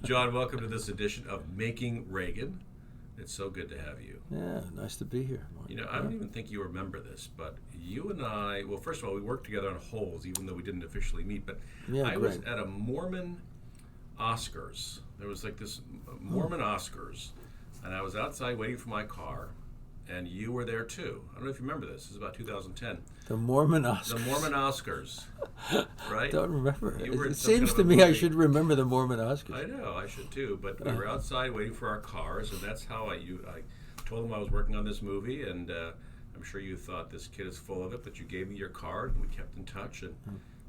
John, welcome to this edition of Making Reagan. It's so good to have you. Yeah, nice to be here. You know, I don't even think you remember this, but you and I, well, first of all, we worked together on Holes, even though we didn't officially meet, but Yeah, I was great. at a Mormon Oscars. There was like this Mormon Oscars, and I was outside waiting for my car, and you were there too. I don't know if you remember this. This is about 2010. The Mormon The Oscars. Mormon Oscars, right? Don't remember. You were in It some seems kind to of a me I movie. should remember the Mormon Oscars. I know, I should too. But we were outside waiting for our cars, and that's how I told them I was working on this movie, and I'm sure you thought this kid is full of it, but you gave me your card, and we kept in touch, and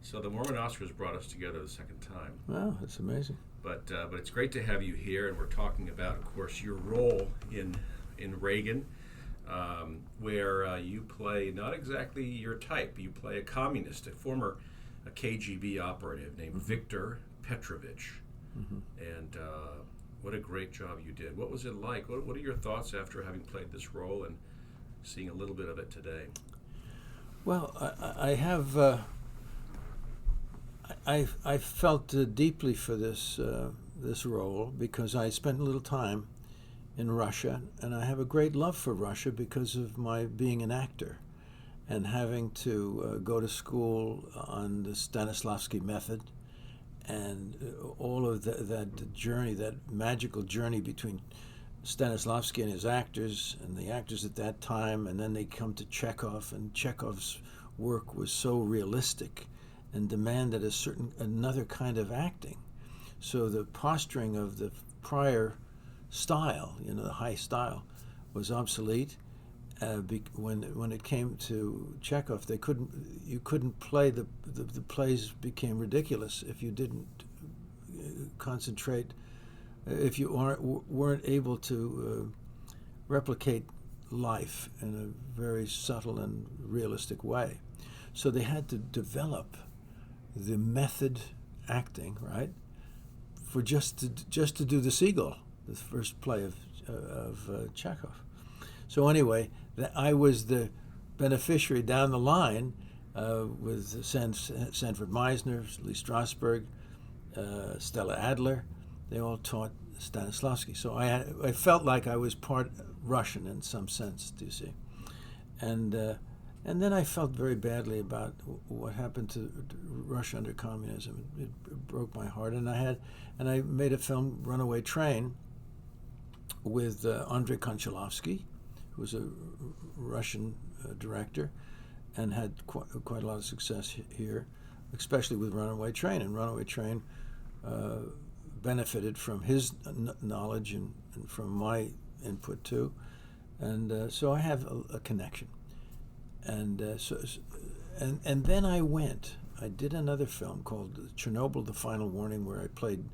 so the Mormon Oscars brought us together the second time. Wow, that's amazing. But it's great to have you here, and we're talking about, of course, your role in Reagan, where you play not exactly your type. You play a communist, a KGB operative named Viktor Petrovich. And what a great job you did. What was it like? What are your thoughts after having played this role and seeing a little bit of it today? Well, I have. I felt deeply for this role because I spent a little time in Russia, and I have a great love for Russia because of my being an actor and having to go to school on the Stanislavski method and all of that journey, that magical journey between Stanislavski and his actors and the actors at that time, and then they come to Chekhov, and Chekhov's work was so realistic and demanded another kind of acting. So the posturing of the prior style, the high style, was obsolete. When it came to Chekhov, you couldn't play the plays became ridiculous if you didn't concentrate, if you weren't able to replicate life in a very subtle and realistic way. So they had to develop the method acting, right, for just to do the Seagull, the first play of Chekhov. So anyway, I was the beneficiary down the line with Sanford Meisner, Lee Strasberg, Stella Adler. They all taught Stanislavski. So I felt like I was part Russian in some sense, do you see? And then I felt very badly about what happened to Russia under communism. It broke my heart. And I made a film, Runaway Train, with Andrei Konchalovsky, who was a Russian director and had quite a lot of success here, especially with Runaway Train. And Runaway Train benefited from his knowledge and from my input too. And so I have a connection. And then I did another film called Chernobyl: The Final Warning, where I played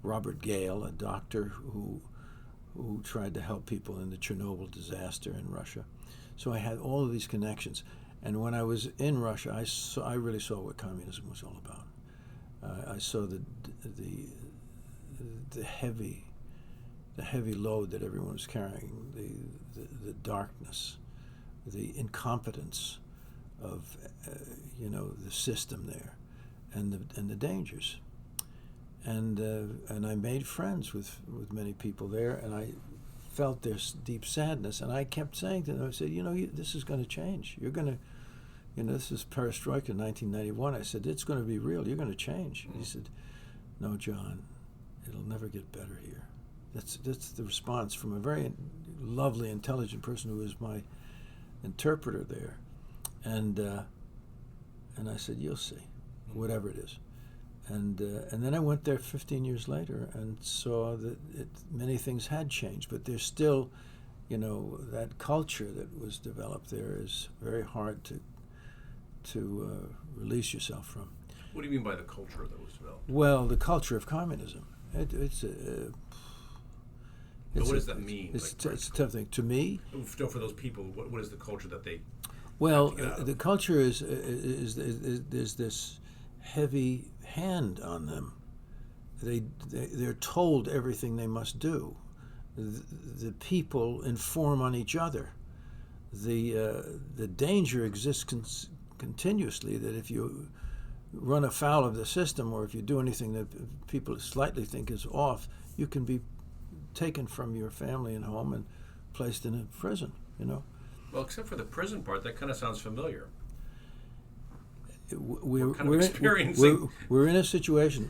Robert Gale, a doctor who tried to help people in the Chernobyl disaster in Russia. So I had all of these connections. And when I was in Russia, I really saw what communism was all about. I saw the heavy load that everyone was carrying, the darkness, the incompetence of the system there, and the dangers. And I made friends with many people there, and I felt their deep sadness. And I kept saying to them, I said, this is going to change. You're going to, this is perestroika in 1991. I said, it's going to be real. You're going to change. And he said, no, John, it'll never get better here. That's the response from a very lovely, intelligent person who was my interpreter there. And I said, you'll see, whatever it is. And then I went there 15 years later and saw that many things had changed, but there's still, that culture that was developed there is very hard to release yourself from. What do you mean by the culture that was developed? Well, the culture of communism. But what does that mean? It's a tough thing. To me, for those people, what is the culture that they? Well, the culture is there's this heavy hand on them. They're told everything they must do. The people inform on each other. The danger exists continuously that if you run afoul of the system, or if you do anything that people slightly think is off, you can be taken from your family and home and placed in a prison, you know. Well, except for the prison part, that kind of sounds familiar. We're experiencing. We're in a situation.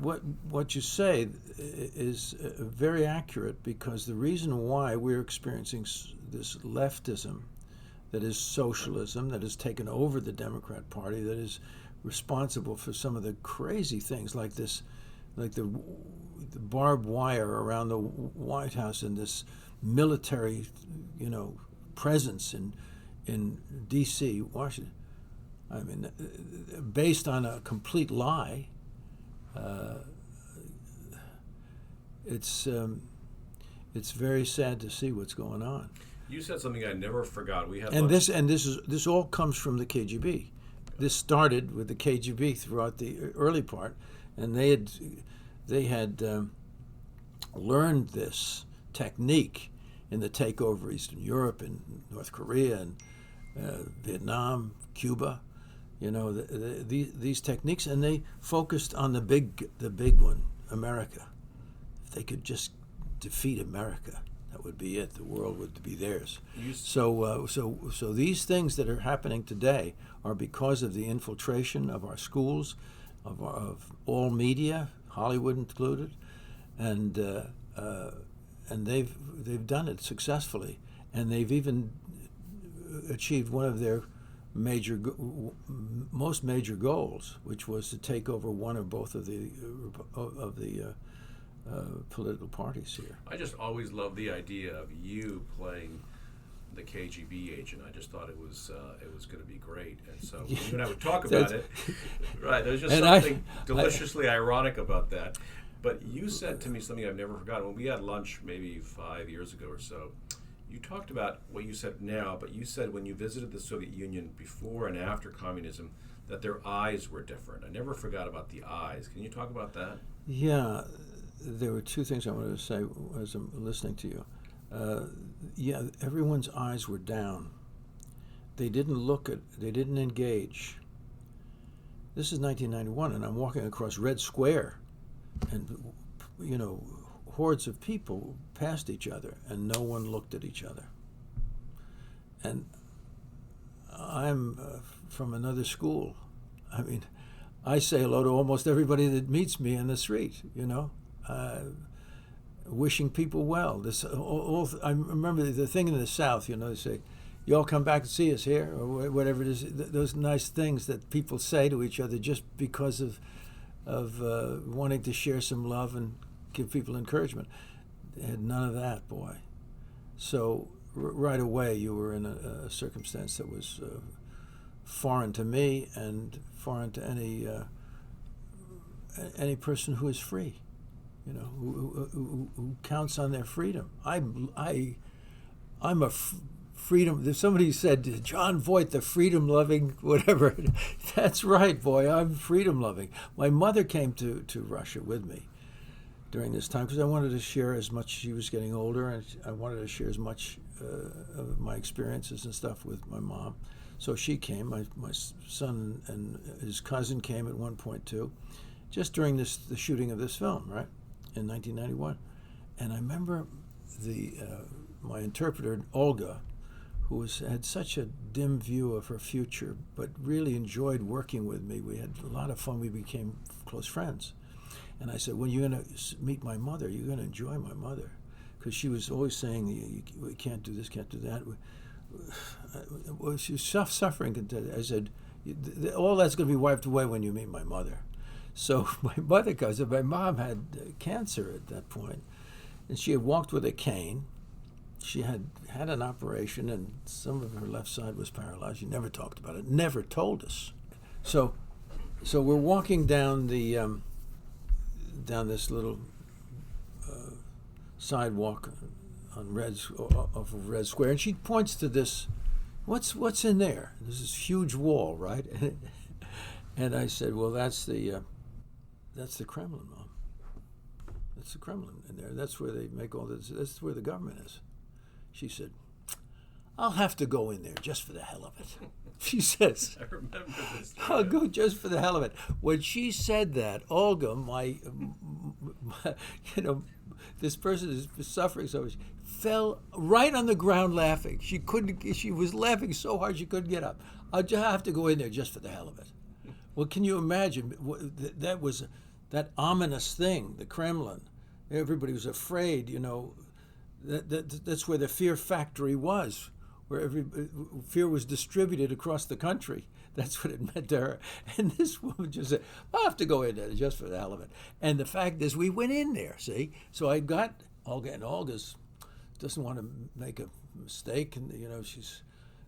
What you say is very accurate, because the reason why we're experiencing this leftism, that is socialism, that has taken over the Democrat Party, that is responsible for some of the crazy things like this, like the barbed wire around the White House and this military, you know, presence in D.C., Washington. I mean, based on a complete lie. It's very sad to see what's going on. You said something I never forgot. We had this all comes from the KGB. This started with the KGB throughout the early part, and they had learned this technique in the takeover of Eastern Europe and North Korea and Vietnam, Cuba. You know, these techniques, and they focused on the big one, America. If they could just defeat America, that would be it. The world would be theirs. So these things that are happening today are because of the infiltration of our schools, of all media, Hollywood included, and they've done it successfully, and they've even achieved one of their most major goals, which was to take over one or both of the political parties here. I just always loved the idea of you playing the KGB agent. I just thought it was going to be great, and so you and I would talk about it. Right, there's just something deliciously ironic about that. But you said to me something I've never forgotten. When we had lunch maybe 5 years ago or so, you talked about what you said now, but you said when you visited the Soviet Union before and after communism, that their eyes were different. I never forgot about the eyes. Can you talk about that? Yeah, there were two things I wanted to say as I'm listening to you. Yeah, everyone's eyes were down. They didn't engage. This is 1991, and I'm walking across Red Square, and, you know, hordes of people passed each other, and no one looked at each other. And I'm from another school. I mean, I say hello to almost everybody that meets me in the street, you know, wishing people well. I remember the thing in the South, you know, they say, you all come back and see us here, or whatever it is, those nice things that people say to each other just because of wanting to share some love and give people encouragement. They had none of that, boy. So right away you were in a circumstance that was foreign to me and foreign to any person who is free, you know, who counts on their freedom. I'm a freedom. Somebody said, Jon Voight, the freedom-loving whatever. That's right, boy. I'm freedom-loving. My mother came to Russia with me during this time because I wanted to share as much. She was getting older, and I wanted to share as much of my experiences and stuff with my mom. So she came. My son and his cousin came at one point too, just during the shooting of this film, right, in 1991. And I remember my interpreter Olga, who had such a dim view of her future, but really enjoyed working with me. We had a lot of fun. We became close friends. And I said, when you're going to meet my mother, you're going to enjoy my mother. Because she was always saying, we can't do this, can't do that. Well, she was suffering. I said, all that's going to be wiped away when you meet my mother. So my mother goes, my mom had cancer at that point, and she had walked with a cane. She had an operation, and some of her left side was paralyzed. She never talked about it, never told us. So we're walking down down this little sidewalk off of Red Square, and she points to this. What's in there? There's this huge wall, right? And I said, well, that's the Kremlin, Mom. That's the Kremlin in there. That's where they make all this. That's where the government is. She said, I'll have to go in there just for the hell of it. She says, I remember this. I'll go just for the hell of it. When she said that, Olga, this person is suffering so much, fell right on the ground laughing. She was laughing so hard she couldn't get up. I'll just have to go in there just for the hell of it. Well, can you imagine? That was that ominous thing, the Kremlin. Everybody was afraid, that's where the fear factory was, where fear was distributed across the country. That's what it meant to her. And this woman just said, I'll have to go in there just for the hell of it. And the fact is, we went in there, see? So I got Olga, and Olga's doesn't want to make a mistake, and, she's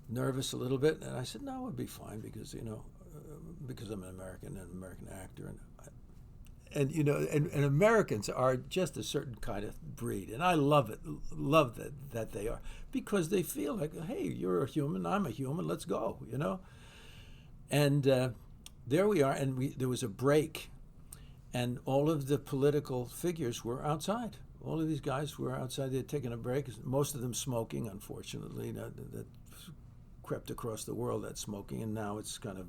nervous a little bit. And I said, no, it'll be fine because, because I'm an American and an American actor. And Americans are just a certain kind of breed, and I love that they are, because they feel like, hey, you're a human, I'm a human, let's go, And there we are, and there was a break, and all of the political figures were outside. All of these guys were outside. They had taken a break. Most of them smoking, unfortunately. That crept across the world, that smoking, and now it's kind of.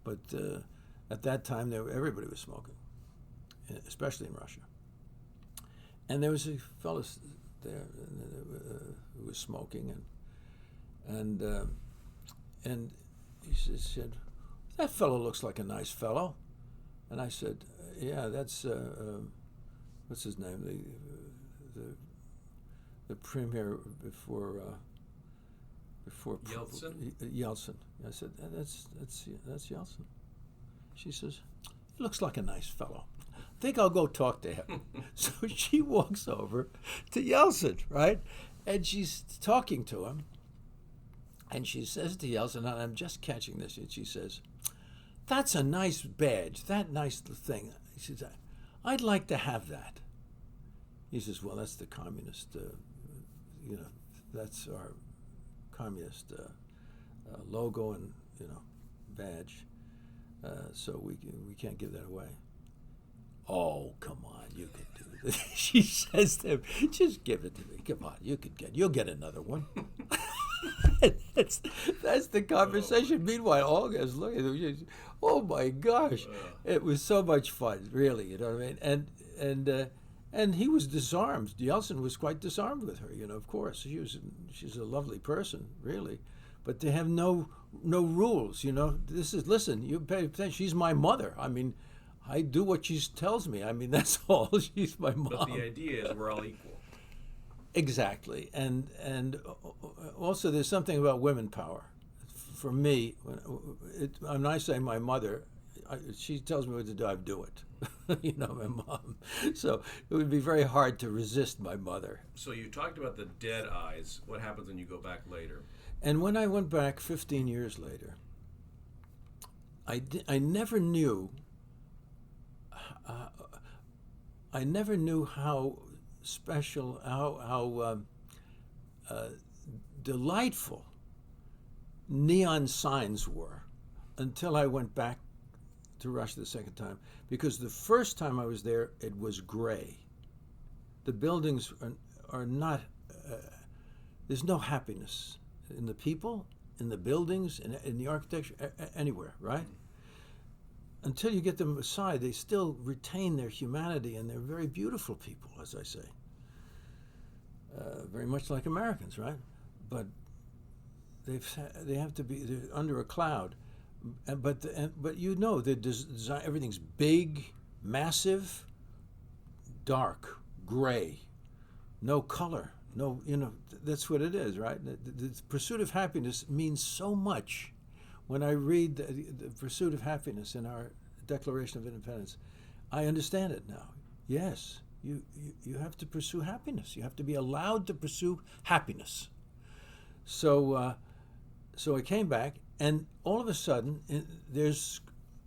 But at that time, everybody was smoking, especially in Russia. And there was a fellow there who was smoking, and he said, "That fellow looks like a nice fellow," and I said, "Yeah, that's what's his name, the premier before Yeltsin." Yeltsin. I said, "That's Yeltsin." She says, "He looks like a nice fellow. I think I'll go talk to him." So she walks over to Yeltsin, right? And she's talking to him. And she says to Yeltsin, and I'm just catching this, and she says, "That's a nice badge, that nice thing." She says, "I'd like to have that." He says, "Well, that's the communist, that's our communist logo and, badge. So we can't give that away." "Oh, come on, you can do this." She says to him, "Just give it to me. Come on, you'll get another one." That's the conversation. Meanwhile, Olga's looking at him. Oh my gosh, it was so much fun, really. You know what I mean? And he was disarmed. Yeltsin was quite disarmed with her. Of course, she's a lovely person, really, but they have no rules. Listen, you pay attention. She's my mother. I mean, I do what she tells me. I mean, that's all. She's my mom. But the idea is we're all equal. Exactly, and also there's something about women power. For me, when I say my mother, she tells me what to do, I do it. My mom. So it would be very hard to resist my mother. So you talked about the dead eyes. What happens when you go back later? And when I went back 15 years later, I never knew. I never knew how special, how delightful neon signs were until I went back to Russia the second time. Because the first time I was there, it was gray. The buildings are not, there's no happiness in the people, in the buildings, in the architecture, anywhere, right? Until you get them aside, they still retain their humanity, and they're very beautiful people, as I say. Very much like Americans, right? But they have to be they're under a cloud. But the design, everything's big, massive, dark, gray, no color, no, that's what it is, right? The pursuit of happiness means so much. When I read the pursuit of happiness in our Declaration of Independence, I understand it now. Yes, you have to pursue happiness. You have to be allowed to pursue happiness. So I came back, and all of a sudden, there's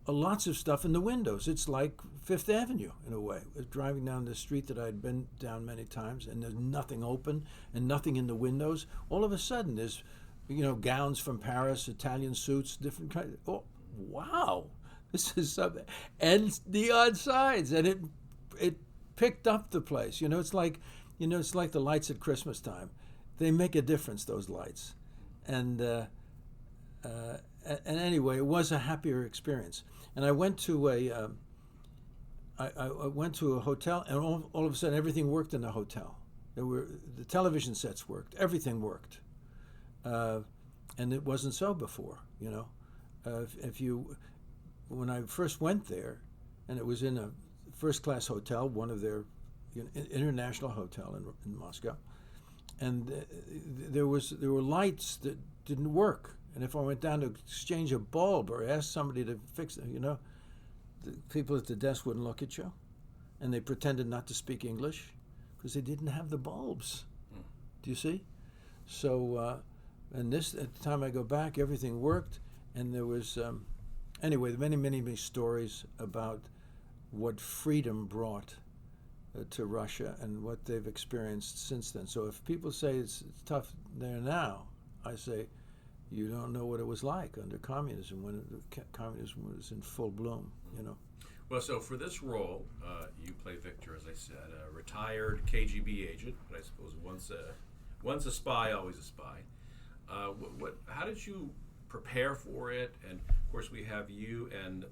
lots of stuff in the windows. It's like Fifth Avenue, in a way. I was driving down the street that I'd been down many times, and there's nothing open and nothing in the windows. All of a sudden, there's gowns from Paris, Italian suits, different kinds. Oh, wow, this is something. And neon signs, and it picked up the place. It's like the lights at Christmas time. They make a difference, those lights. and anyway, it was a happier experience. And I went to I went to a hotel, and all of a sudden everything worked in the hotel. The television sets worked, everything worked, and it wasn't so before. You know, when I first went there, and it was in a first-class hotel, one of their international hotel in Moscow, and there were lights that didn't work. And if I went down to exchange a bulb or ask somebody to fix it, you know, the people at the desk wouldn't look at you, and they pretended not to speak English because they didn't have the bulbs. Do you see? So, and at the time I go back, everything worked, and there was, anyway, many stories about what freedom brought to Russia and what they've experienced since then. So if people say it's tough there now, I say, you don't know what it was like under communism, when communism was in full bloom, you know. Well, so for this role, you play Victor, as I said, a retired KGB agent, but I suppose once a spy, always a spy. How did you prepare for it? And of course, we have you and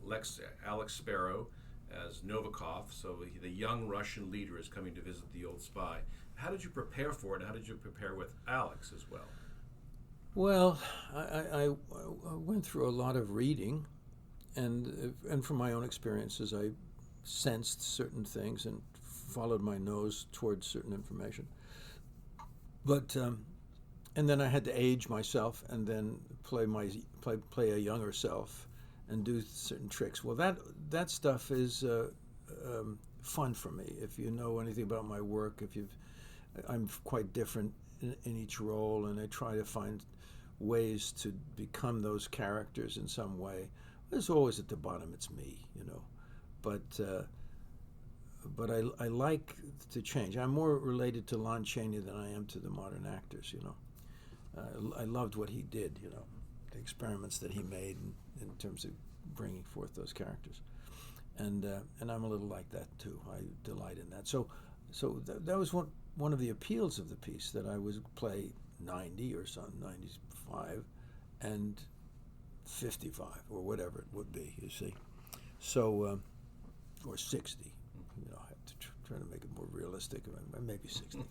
Alex Sparrow as Novikov, so the young Russian leader is coming to visit the old spy. How did you prepare for it, and how did you prepare with Alex as well? Well, I went through a lot of reading, and from my own experiences, I sensed certain things and followed my nose towards certain information. But and then I had to age myself and then play a younger self and do certain tricks. Well, that stuff is fun for me. If you know anything about my work, I'm quite different in each role, and I try to find ways to become those characters in some way. There's always at the bottom, it's me, you know. But I like to change. I'm more related to Lon Chaney than I am to the modern actors, you know. I loved what he did, you know, the experiments that he made in terms of bringing forth those characters. And I'm a little like that too. I delight in that. So that was one of the appeals of the piece, that I would play 90 or something, 95 and 55 or whatever it would be, you see. So, or 60, you know, I have to try to make it more realistic, maybe 60.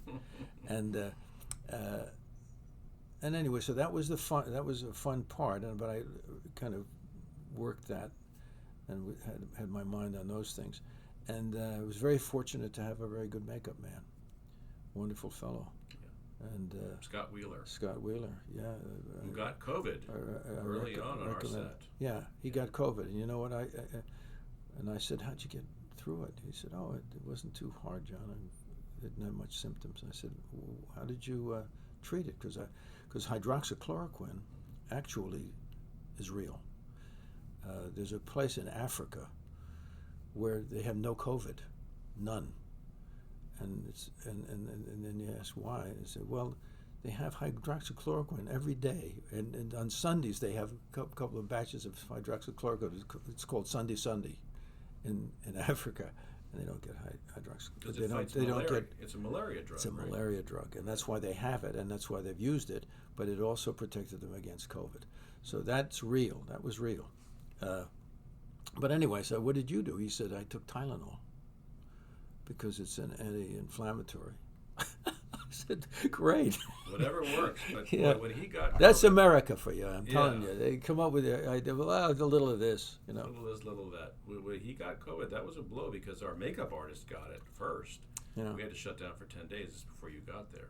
And anyway, so that was a fun part, but I kind of worked that and had my mind on those things. And I was very fortunate to have a very good makeup man, wonderful fellow. And Scott Wheeler, yeah. Who got COVID early on our set. Yeah, he got COVID. And you know what? I said, how'd you get through it? He said, oh, it wasn't too hard, John. I didn't have much symptoms. I said, well, how did you treat it? Because hydroxychloroquine actually is real. There's a place in Africa where they have no COVID, none. And then you ask why, and they say, well, they have hydroxychloroquine every day, and on Sundays they have a couple of batches of hydroxychloroquine. It's called Sunday in Africa, and they don't get hydroxychloroquine. It's a malaria drug. It's a malaria drug, and that's why they have it, and that's why they've used it. But it also protected them against COVID. So that's real. That was real. But anyway, so what did you do? He said, I took Tylenol, because it's an anti-inflammatory. I said, great. Whatever works. But yeah. when he got COVID, that's America for you, I'm telling you. They come up with the idea, well, a little of this, you know. A little of this, little of that. When he got COVID, that was a blow, because our makeup artist got it first. Yeah. We had to shut down for 10 days before you got there.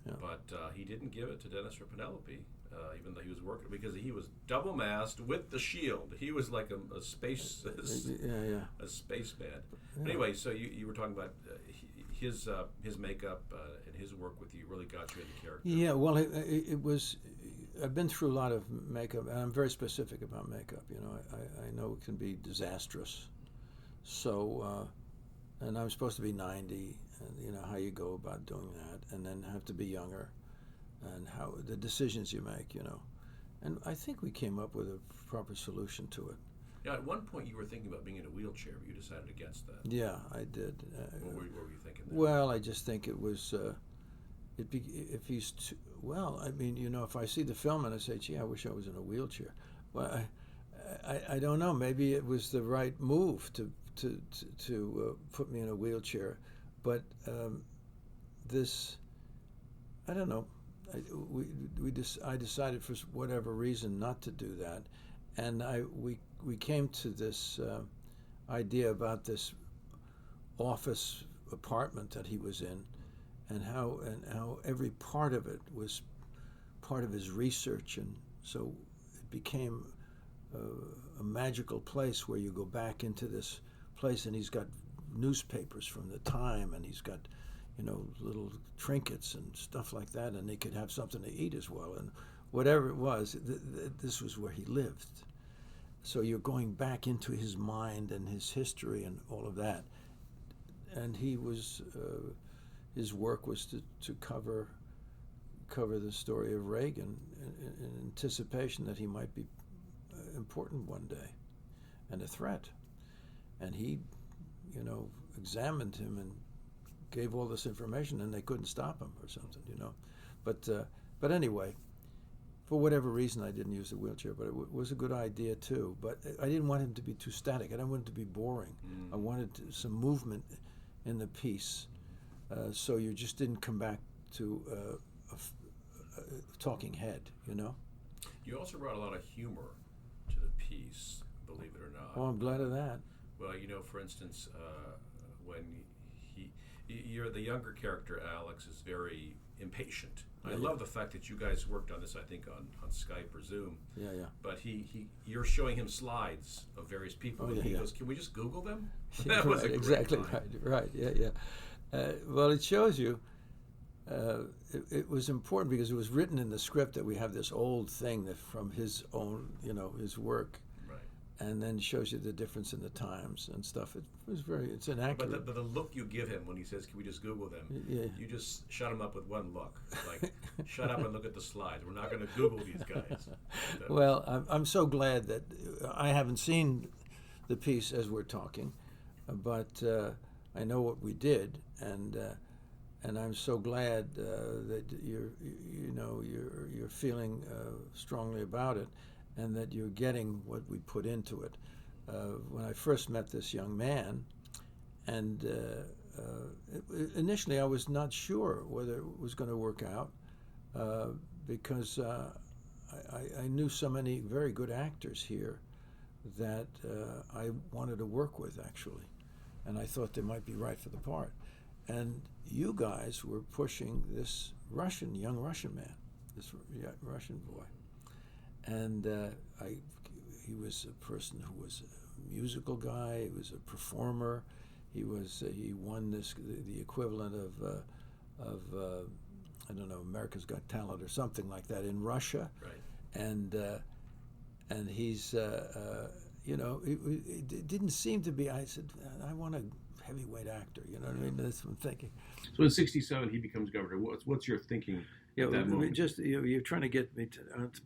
Yeah. But he didn't give it to Dennis or Penelope, even though he was working, because he was double masked with the shield. He was like a space, a spaceman. Yeah. Anyway, so you were talking about his makeup and his work with you really got you into character. Yeah, well, it was. I've been through a lot of makeup, and I'm very specific about makeup. You know, I know it can be disastrous. So, and I'm supposed to be 90, and you know how you go about doing that, and then have to be younger, and how the decisions you make. You know, and I think we came up with a proper solution to it. Yeah, at one point you were thinking about being in a wheelchair, but you decided against that. Yeah, I did. What were you thinking there? Well, I just think it was, if he's Well, I mean, if I see the film and I say, "Gee, I wish I was in a wheelchair," well, I don't know. Maybe it was the right move to put me in a wheelchair, but this, I don't know. I decided for whatever reason not to do that, and we came to this idea about this office apartment that he was in, and how every part of it was part of his research, and so it became a magical place where you go back into this place, and he's got newspapers from the time, and he's got little trinkets and stuff like that, and they could have something to eat as well, and whatever it was, this was where he lived. So you're going back into his mind and his history and all of that, and he was his work was to cover the story of Reagan in anticipation that he might be important one day and a threat. And he, examined him and gave all this information, and they couldn't stop him or something, But anyway, for whatever reason, I didn't use the wheelchair, but it was a good idea too. But I didn't want him to be too static. I didn't want him to be boring. I wanted some movement in the piece, so you just didn't come back to a talking head, You also brought a lot of humor to the piece, believe it or not. Oh, I'm glad of that. Well, for instance, when you're the younger character, Alex, is very impatient. I love the fact that you guys worked on this, I think, on Skype or Zoom. Yeah. But you're showing him slides of various people, and he goes, "Can we just Google them?" That was a great exactly line. right. Yeah. Well, it shows you. It was important because it was written in the script that we have this old thing that from his own, his work, Right. and then shows you the difference in the times and stuff. It's inaccurate. But the look you give him when he says, "Can we just Google them?" Yeah. You just shut him up with one look, like, "Shut up and look at the slides. We're not going to Google these guys." Well, I'm so glad that I haven't seen the piece as we're talking, but I know what we did, and I'm so glad that you're feeling strongly about it, and that you're getting what we put into it. When I first met this young man, and initially I was not sure whether it was going to work out, because I knew so many very good actors here that I wanted to work with, actually, and I thought they might be right for the part. And you guys were pushing this young Russian man, this Russian boy, and he was a person who was a musical guy. He was a performer. He won the equivalent of I don't know, America's Got Talent or something like that in Russia, Right. and he's it didn't seem to be. I said, I want a heavyweight actor. You know what I mean? That's what I'm thinking. So in '67, he becomes governor. What's your thinking at that moment? You're trying to get me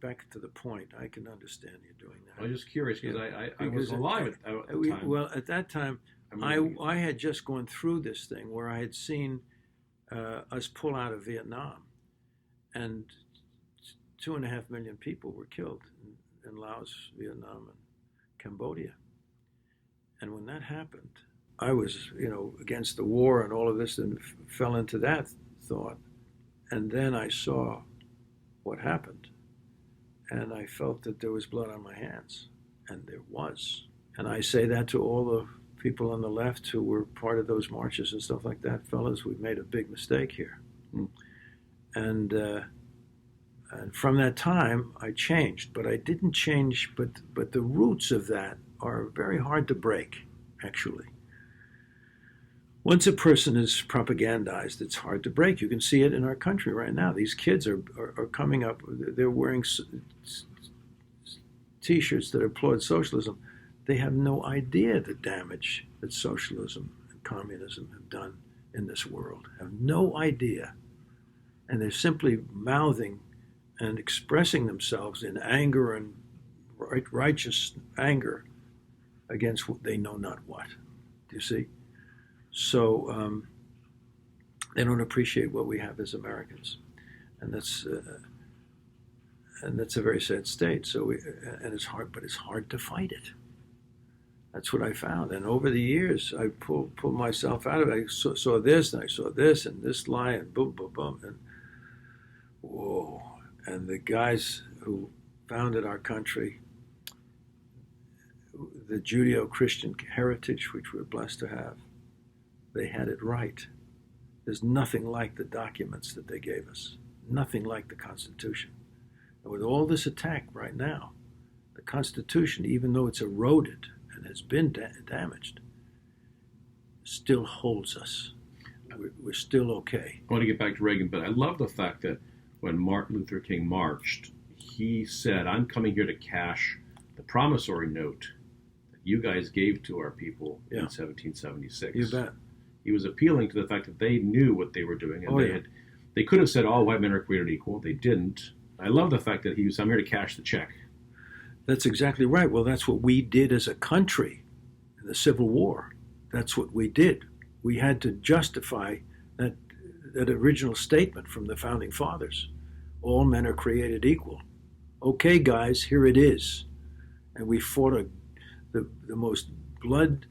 back to the point. I can understand you doing that. I'm just curious because I was alive at the time. Well, at that time, I had just gone through this thing where I had seen us pull out of Vietnam, and 2.5 million people were killed in Laos, Vietnam, and Cambodia. And when that happened, I was, against the war and all of this, and fell into that thought. And then I saw what happened, and I felt that there was blood on my hands, and there was. And I say that to all the people on the left who were part of those marches and stuff like that. Fellas, we've made a big mistake here. And from that time, I changed, but I didn't change. But the roots of that are very hard to break, actually. Once a person is propagandized, it's hard to break. You can see it in our country right now. These kids are coming up. They're wearing T-shirts that applaud socialism. They have no idea the damage that socialism and communism have done in this world. Have no idea. And they're simply mouthing and expressing themselves in anger and righteous anger against what they know not what. Do you see? So they don't appreciate what we have as Americans. and that's a very sad state. So and it's hard, but it's hard to fight it. That's what I found. And over the years, I pulled myself out of it. I saw this, and I saw this, and this lie, and boom, boom, boom, and whoa. And the guys who founded our country, the Judeo-Christian heritage, which we're blessed to have, they had it right. There's nothing like the documents that they gave us. Nothing like the Constitution. And with all this attack right now, the Constitution, even though it's eroded and has been damaged, still holds us. We're still okay. I want to get back to Reagan, but I love the fact that when Martin Luther King marched, he said, "I'm coming here to cash the promissory note that you guys gave to our people in 1776. You bet. He was appealing to the fact that they knew what they were doing, and they could have said all white men are created equal. They didn't. I love the fact that I'm here to cash the check. That's exactly right. Well, that's what we did as a country in the Civil War. That's what we did. We had to justify that original statement from the Founding Fathers. All men are created equal. Okay, guys, here it is. And we fought the most blood,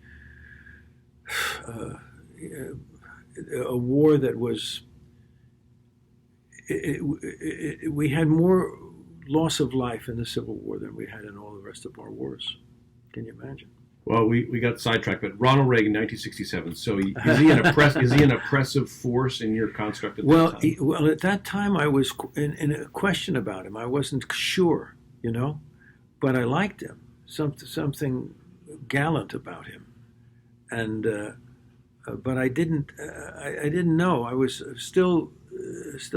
a war that was, we had more loss of life in the Civil War than we had in all the rest of our wars. Can you imagine? Well, we got sidetracked, but Ronald Reagan, 1967. So is he an oppressive force in your construct at that time? Well, at that time I was in a question about him. I wasn't sure, but I liked him. Something gallant about him, and but I didn't know. I was still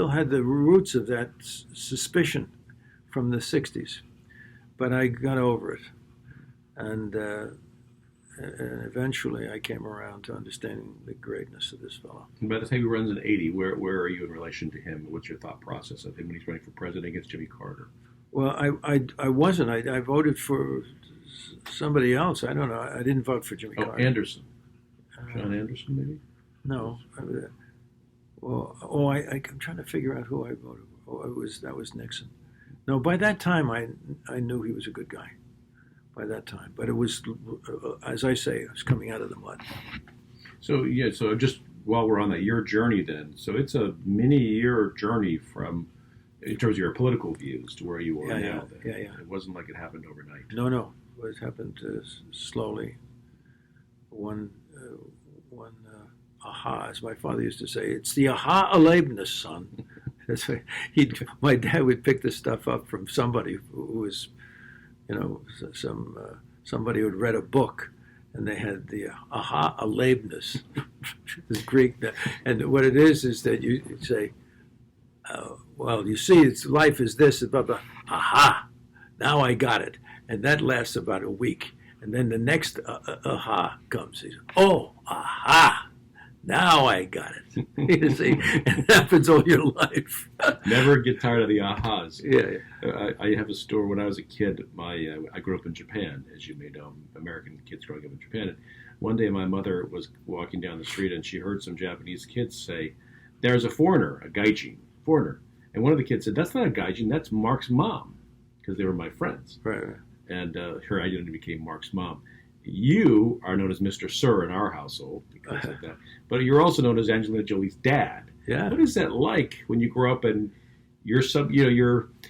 had the roots of that suspicion from the '60s, but I got over it, and eventually I came around to understanding the greatness of this fellow. And by the time he runs in '80, where are you in relation to him? What's your thought process of him when he's running for president against Jimmy Carter? Well, I wasn't. I voted for somebody else. I don't know. I didn't vote for Jimmy Carter. Anderson. John Anderson, maybe? No. I'm trying to figure out who I voted for. That was Nixon. No, by that time I knew he was a good guy. By that time, but it was, as I say, it was coming out of the mud. So just while we're on that, your journey then. So it's a many-year journey from, in terms of your political views, to where you are now. Yeah. It wasn't like it happened overnight. No. It happened slowly. One aha, as my father used to say, it's the aha Erlebnis, son. My dad would pick this stuff up from somebody who was, somebody who had read a book, and they had the aha Erlebnis, this Greek. And what it is that you say, well, you see, life is this, blah, blah. Aha, now I got it. And that lasts about a week. And then the next aha comes. He says, oh, aha, now I got it. You see, and it happens all your life. Never get tired of the ahas. Yeah. I have a story. When I was a kid, I grew up in Japan, as you may know, American kids growing up in Japan. And one day my mother was walking down the street and she heard some Japanese kids say, there's a foreigner, a gaijin, foreigner. And one of the kids said, that's not a gaijin, that's Mark's mom, because they were my friends. Right. And her identity became Mark's mom. You are known as Mr. Sir in our household because of that. But you're also known as Angelina Jolie's dad. Yeah. What is that like when you grow up and you're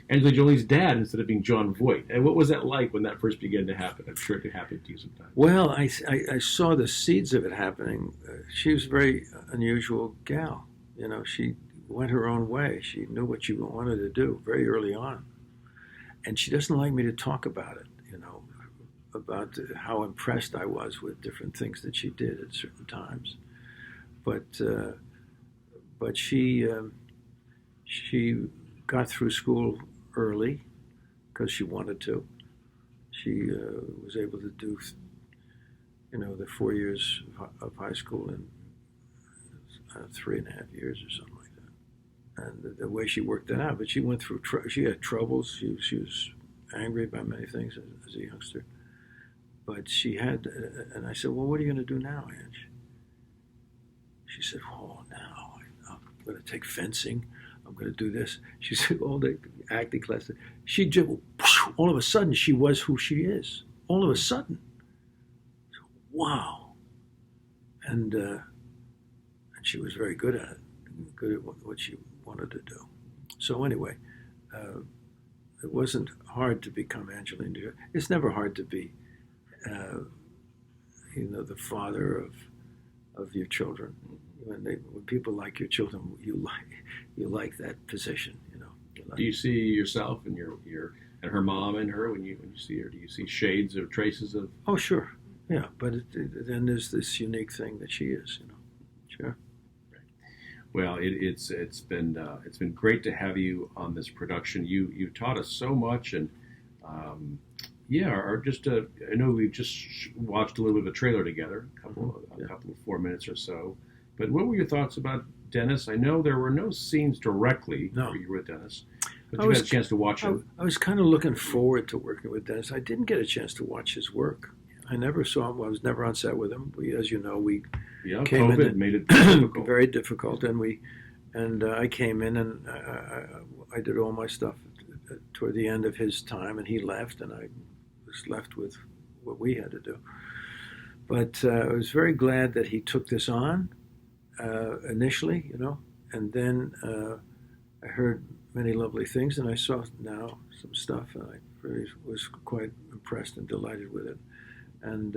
Angelina Jolie's dad instead of being Jon Voight? And what was that like when that first began to happen? I'm sure it could happen to you sometimes. Well, I saw the seeds of it happening. She was a very unusual gal. She went her own way. She knew what she wanted to do very early on. And she doesn't like me to talk about it, about how impressed I was with different things that she did at certain times. But she got through school early because she wanted to. She was able to do, the 4 years of high school in 3.5 years or something like that. And the way she worked that out, but she went through, she had troubles. She was angry about many things as a youngster. But she had, and I said, well, what are you going to do now, Ange? She said, oh, now I'm going to take fencing. I'm going to do this. She said, all the acting class. She just, all of a sudden, she was who she is. All of a sudden. Wow. And she was very good at it, good at what she wanted to do. So anyway, it wasn't hard to become Angelina Jolie. It's never hard to be, the father of your children. When people like your children, you like that position. Do you see yourself and your and her mom and her when you see her? Do you see shades or traces of? Oh, sure, yeah. But then there's this unique thing that she is. Sure. Well, it's been great to have you on this production. You taught us so much, and I know we've just watched a little bit of a trailer together, a couple of 4 minutes or so. But what were your thoughts about Dennis? I know there were no scenes directly where you were with Dennis, but you had a chance to watch him. I was kind of looking forward to working with Dennis. I didn't get a chance to watch his work. I never saw him. I was never on set with him. As you know, we came COVID in made it difficult. Very difficult, and I came in and I did all my stuff toward the end of his time, and he left, and I was left with what we had to do. But I was very glad that he took this on initially, and then I heard many lovely things, and I saw now some stuff, and I really was quite impressed and delighted with it. And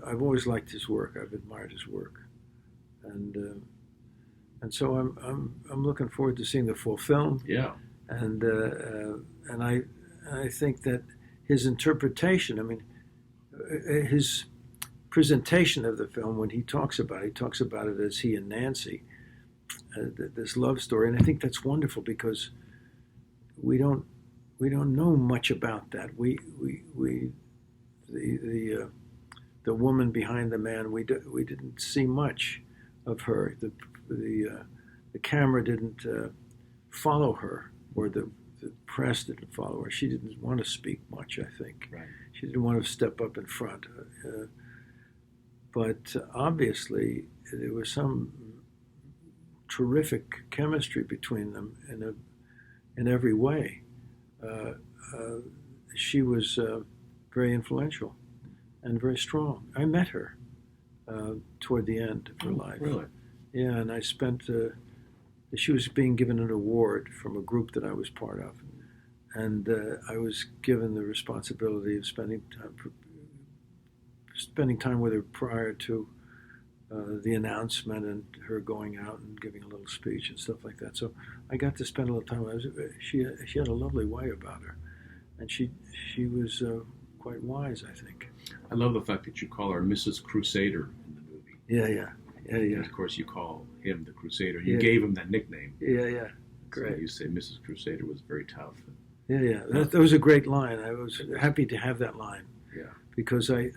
I've always liked his work. I've admired his work, and so I'm looking forward to seeing the full film. Yeah. And I think that his interpretation, his presentation of the film, when he talks about it as he and Nancy, this love story, and I think that's wonderful because we don't know much about that. The woman behind the man, we didn't see much of her. The camera didn't follow her, or the press didn't follow her. She didn't want to speak much, I think. Right. She didn't want to step up in front. But obviously, there was some terrific chemistry between them in every way. She was very influential and very strong. I met her toward the end of her life. Really? Yeah, and I spent. She was being given an award from a group that I was part of, and I was given the responsibility of spending time with her prior to the announcement and her going out and giving a little speech and stuff like that. So I got to spend a little time. She had a lovely way about her, and she was quite wise, I think. I love the fact that you call her Mrs. Crusader in the movie. Yeah. And of course, you call him the Crusader. You gave him that nickname. Yeah. Great. So you say Mrs. Crusader was very tough. Yeah. That was a great line. I was happy to have that line. Yeah. Because I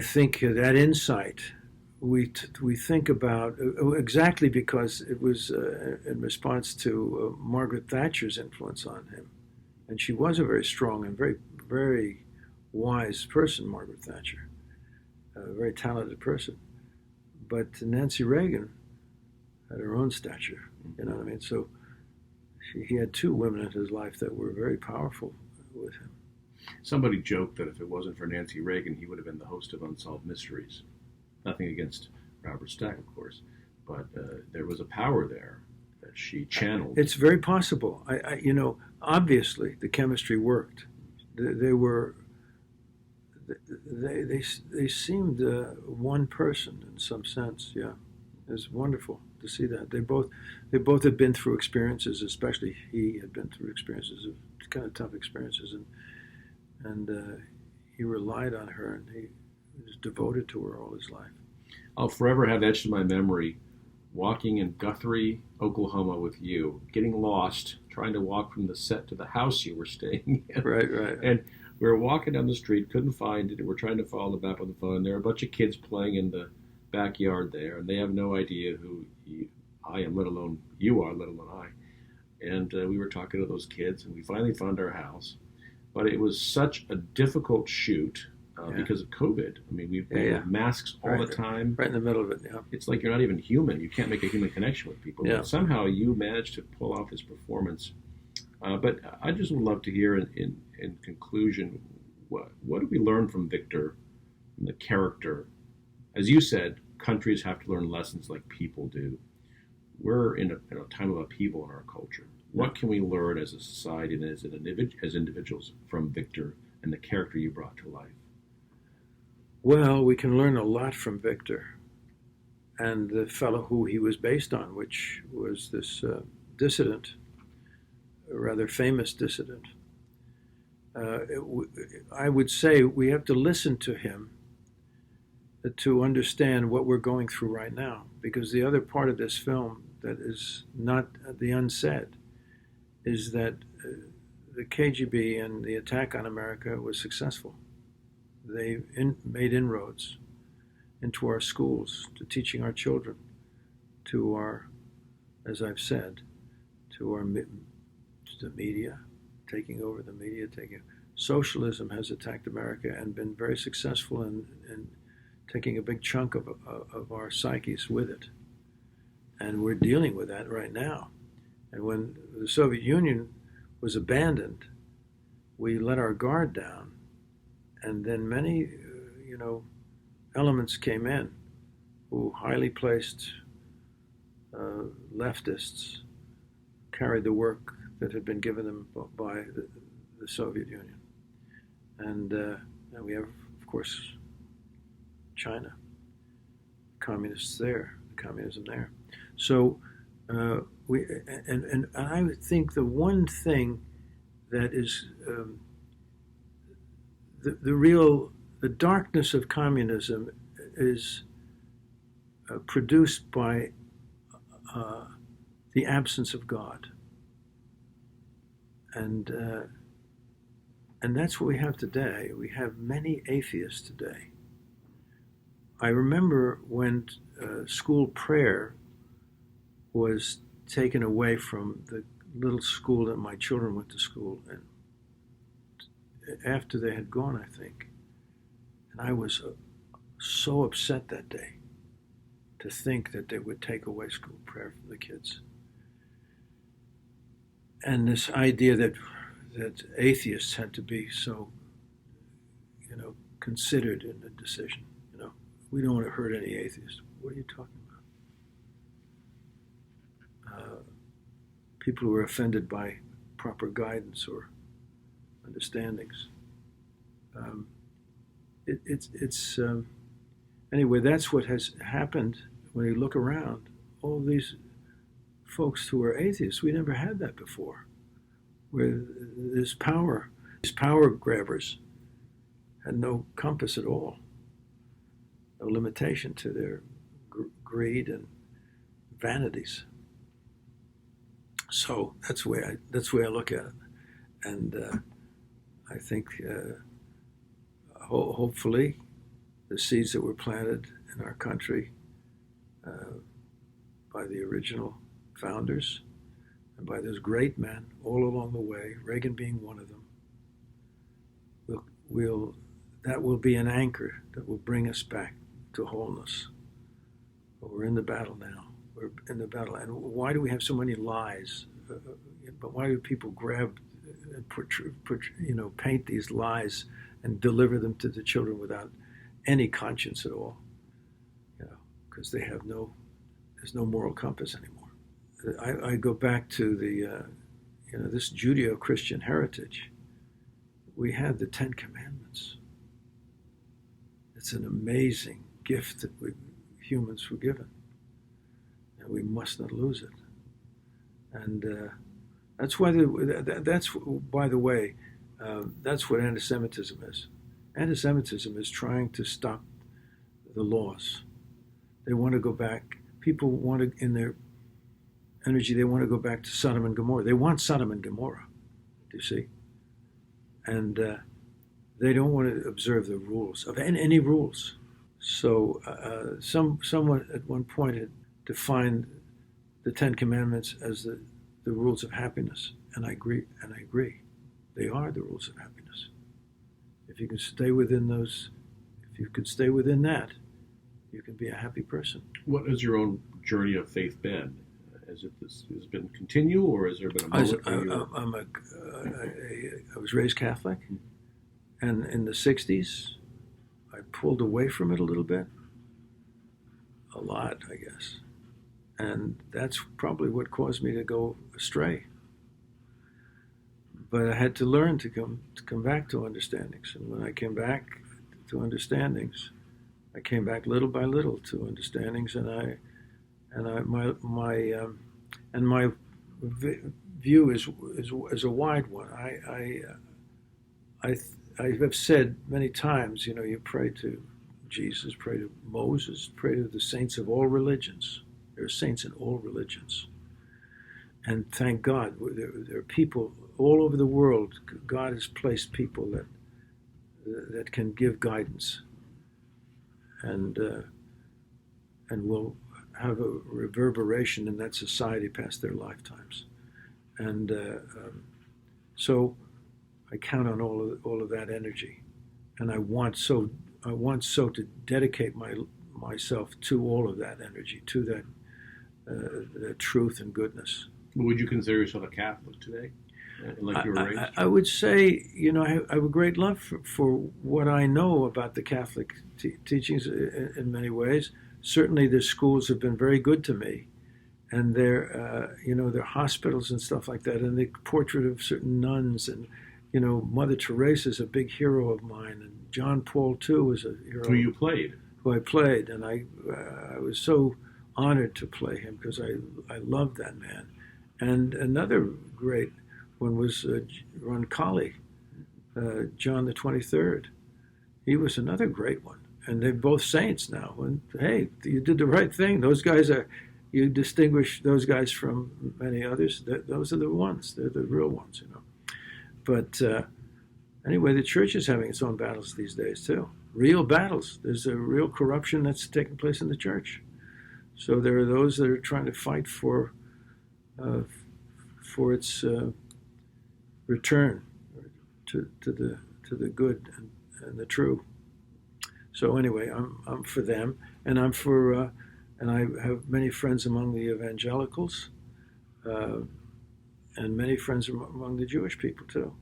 think that insight we think about exactly because it was in response to Margaret Thatcher's influence on him, and she was a very strong and very, very wise person, Margaret Thatcher, a very talented person. But Nancy Reagan had her own stature, you know what I mean? So he had two women in his life that were very powerful with him. Somebody joked that if it wasn't for Nancy Reagan, he would have been the host of Unsolved Mysteries. Nothing against Robert Stack, of course, but there was a power there that she channeled. It's very possible. Obviously the chemistry worked. They seemed one person in some sense. Yeah, it was wonderful to see that. They both had been through experiences, especially he had been through experiences of kind of tough experiences, and he relied on her, and he was devoted to her all his life. I'll forever have etched in my memory walking in Guthrie, Oklahoma with you, getting lost, trying to walk from the set to the house you were staying in. Right. And we were walking down the street, couldn't find it. We're trying to follow the map on the phone. There are a bunch of kids playing in the backyard there, and they have no idea who I am, let alone you are, let alone I. And we were talking to those kids, and we finally found our house. But it was such a difficult shoot. because of COVID. I mean, we have masks all the time. Right in the middle of it, yeah. It's like you're not even human. You can't make a human connection with people. Yeah. But somehow you managed to pull off this performance. But I just would love to hear in conclusion, what do we learn from Victor, from the character? As you said, countries have to learn lessons like people do. We're in a time of upheaval in our culture. What can we learn as a society and as individuals from Victor and the character you brought to life? Well, we can learn a lot from Victor and the fellow who he was based on, which was this dissident, a rather famous dissident. I would say we have to listen to him to understand what we're going through right now, because the other part of this film that is not the unsaid is that the KGB and the attack on America was successful. They made inroads into our schools, to teaching our children, to our, as I've said, to the media, taking over the media. Socialism has attacked America and been very successful in taking a big chunk of our psyches with it. And we're dealing with that right now. And when the Soviet Union was abandoned, we let our guard down. And then many, elements came in who highly placed leftists carried the work that had been given them by the Soviet Union. And we have, of course, China, communists there, communism there. So I would think the one thing that is the darkness of communism is produced by the absence of God, and that's what we have today. We have many atheists today. I remember when school prayer was taken away from the little school that my children went to school, and after they had gone, I think, and I was so upset that day to think that they would take away school prayer from the kids. And this idea that atheists had to be so, considered in the decision. We don't want to hurt any atheists. What are you talking about? People who are offended by proper guidance or understandings. Anyway, that's what has happened when you look around. All these folks who are atheists, we never had that before. Where these power grabbers had no compass at all, no limitation to their greed and vanities. So that's the way I look at it, and I think hopefully the seeds that were planted in our country by the original founders and by those great men all along the way, Reagan being one of them, that will be an anchor that will bring us back to wholeness. But we're in the battle now. We're in the battle. And why do we have so many lies? But why do people grab and paint these lies and deliver them to the children without any conscience at all? Because there's no moral compass anymore. I go back to this Judeo-Christian heritage. We have the Ten Commandments. It's an amazing gift that humans were given, and we must not lose it. And that's why by the way, that's what anti-Semitism is. Anti-Semitism is trying to stop the laws. They want to go back. People want to, in their energy, they want to go back to Sodom and Gomorrah. They want Sodom and Gomorrah, do you see? And they don't want to observe the rules, of any rules. So someone at one point had defined the Ten Commandments as the rules of happiness, and I agree. They are the rules of happiness. if you can stay within those, if you can stay within that, you can be a happy person. What has your own journey of faith been? Has it been continue, or has there been a moment where I was raised Catholic, and in the 60s, I pulled away from it a little bit. A lot, I guess. And that's probably what caused me to go astray. But I had to learn to come back to understandings. And when I came back to understandings, I came back little by little to understandings, and my view is a wide one. I have said many times, you pray to Jesus, pray to Moses, pray to the saints of all religions. There are saints in all religions. And thank God, there are people all over the world. God has placed people that can give guidance and will have a reverberation in that society past their lifetimes. And so I count on all of that energy, and I want so to dedicate myself to all of that energy, to that truth and goodness. Would you consider yourself a Catholic today, like you were raised? I would say, I have a great love for what I know about the Catholic teachings in many ways. Certainly, the schools have been very good to me, and their hospitals and stuff like that, and the portrait of certain nuns, and Mother Teresa is a big hero of mine, and John Paul II was a hero. Who you played? Who I played, and I was so honored to play him because I loved that man. And another great one was Roncalli, John the 23rd. He was another great one. And they're both saints now. And hey, you did the right thing. Those guys you distinguish those guys from many others. Those are the ones. They're the real ones, But anyway, the church is having its own battles these days, too. Real battles. There's a real corruption that's taking place in the church. So there are those that are trying to fight for its return to the good and the true. So anyway, I'm for them, and I'm for, and I have many friends among the evangelicals, and many friends among the Jewish people too,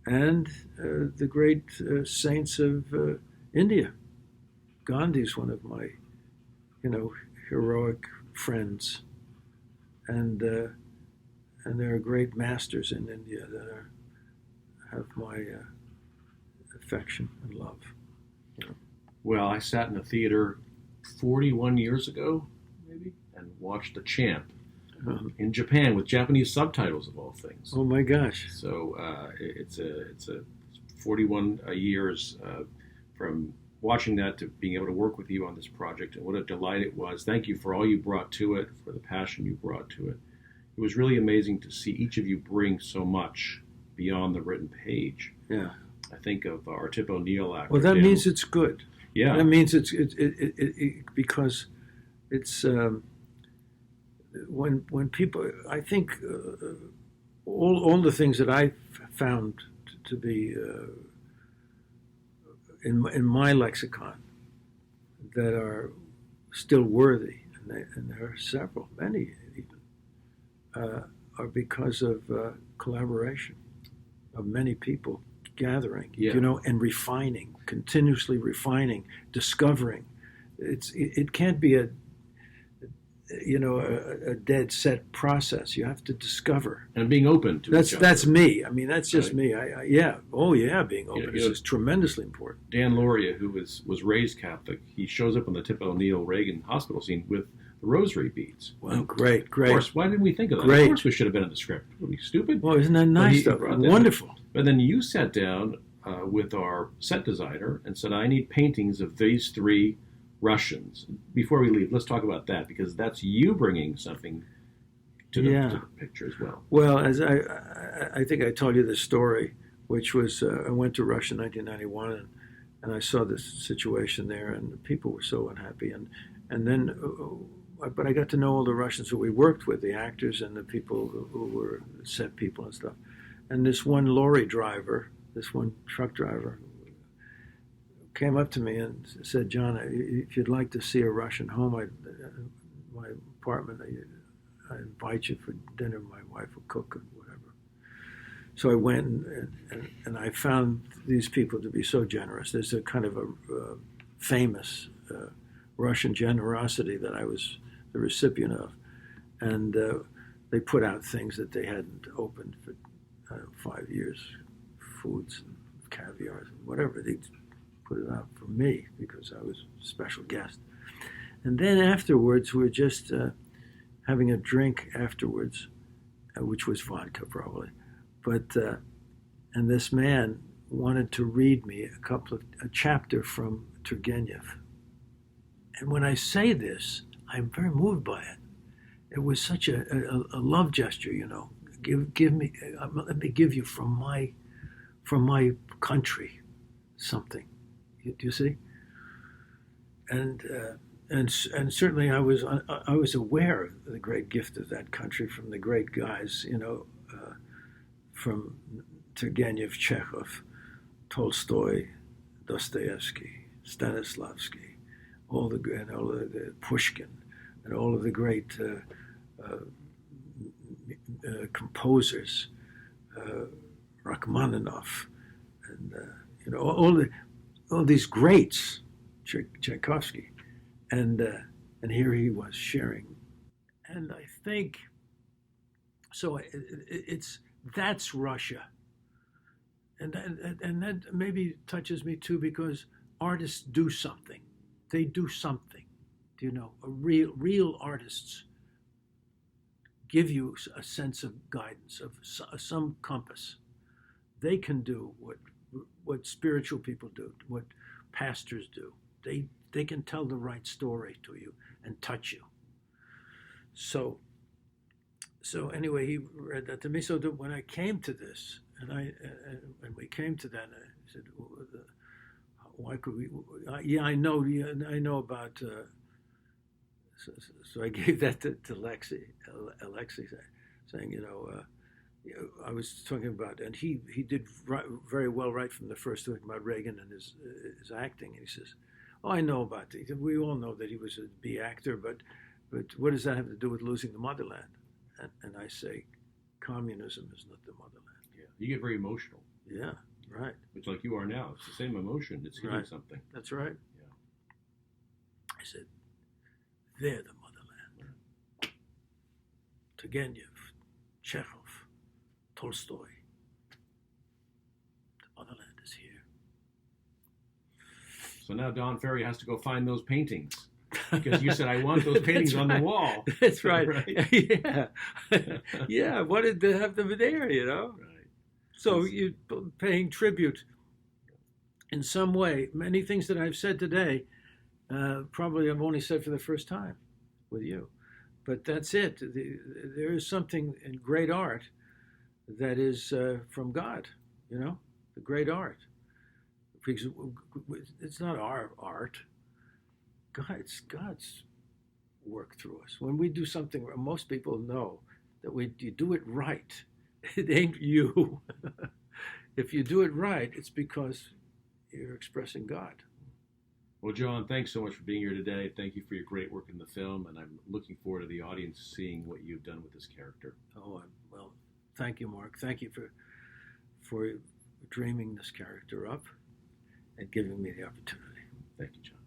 and the great saints of India. Gandhi's one of my, heroic friends, and there are great masters in India that have my affection and love. Well, I sat in a theater 41 years ago, maybe, and watched The Champ in Japan with Japanese subtitles, of all things. Oh my gosh! So it's a 41 years from watching that to being able to work with you on this project, and what a delight it was. Thank you for all you brought to it, for the passion you brought to it. It was really amazing to see each of you bring so much beyond the written page. Yeah. I think of our Tip O'Neill actor. Well, that means it's good. Yeah. That means it's because it's when people. I think all the things that I found to be in my lexicon that are still worthy, and there are several, many even, are because of collaboration of many people gathering, and refining, continuously refining, discovering. It can't be a dead set process. You have to discover and being open to each other. That's me. I mean, that's just me. Being open is tremendously important. Dan Loria, who was raised Catholic, he shows up on the Tip O'Neill Reagan hospital scene with the rosary beads. Well, great. Of course, why didn't we think of that? Great. Of course, we should have been in the script. Were we stupid? Well, isn't that nice? Wonderful. But then you sat down with our set designer and said, I need paintings of these three Russians. Before we leave, let's talk about that, because that's you bringing something to the picture as well. Well, as I think I told you the story, which was I went to Russia in 1991, and I saw this situation there, and the people were so unhappy. And then, but I got to know all the Russians who we worked with, the actors and the people who were set people and stuff. And this one lorry driver, this one truck driver, came up to me and said, "John, if you'd like to see a Russian home, my apartment, I invite you for dinner. My wife will cook and whatever." So I went and I found these people to be so generous. There's a kind of a famous Russian generosity that I was the recipient of. And they put out things that they hadn't opened for 5 years, foods and caviar and whatever. They put it out for me because I was a special guest. And then afterwards, we were just having a drink afterwards, which was vodka probably. But and this man wanted to read me a chapter from Turgenev. And when I say this, I'm very moved by it. It was such a love gesture, you know. Give me, let me give you from my country something. Do you see? And certainly I was aware of the great gift of that country from the great guys, you know, from Turgenev, Chekhov, Tolstoy, Dostoevsky, Stanislavski, all the Pushkin, and all of the great composers, Rachmaninoff, and you know, all these greats, Tchaikovsky, and here he was sharing, and I think so. That's Russia, and that maybe touches me too, because artists do something. They do something. Do you know? Real artists give you a sense of guidance, of some compass. They can do what spiritual people do, what pastors do. They can tell the right story to you and touch you. So anyway, he read that to me. So that when I came to this, and we came to that, I said, "Why could we?" Yeah, I know about. So I gave that to Alexei, saying, you know, I was talking about, and he did very well right from the first, talking about Reagan and his acting. And he says, "Oh, I know about it. We all know that he was a B actor, but what does that have to do with losing the motherland?" And I say, communism is not the motherland. Yeah, you get very emotional. Yeah, right. It's like you are now. It's the same emotion. It's hitting something. That's right. Yeah. I said, they're the motherland. Turgenev, Chekhov, Tolstoy. The motherland is here. So now Don Ferry has to go find those paintings. Because you said, I want those paintings on the wall. That's right. Right? Yeah. Yeah, I wanted to have them there, you know. Right. So you're paying tribute in some way. Many things that I've said today, probably I've only said for the first time with you. But that's it. There is something in great art that is from God, you know, the great art. Because it's not our art. It's God's work through us. When we do something, most people know that you do it right. It ain't you. If you do it right, it's because you're expressing God. Well, John, thanks so much for being here today. Thank you for your great work in the film, and I'm looking forward to the audience seeing what you've done with this character. Oh, well, thank you, Mark. Thank you for dreaming this character up and giving me the opportunity. Thank you, John.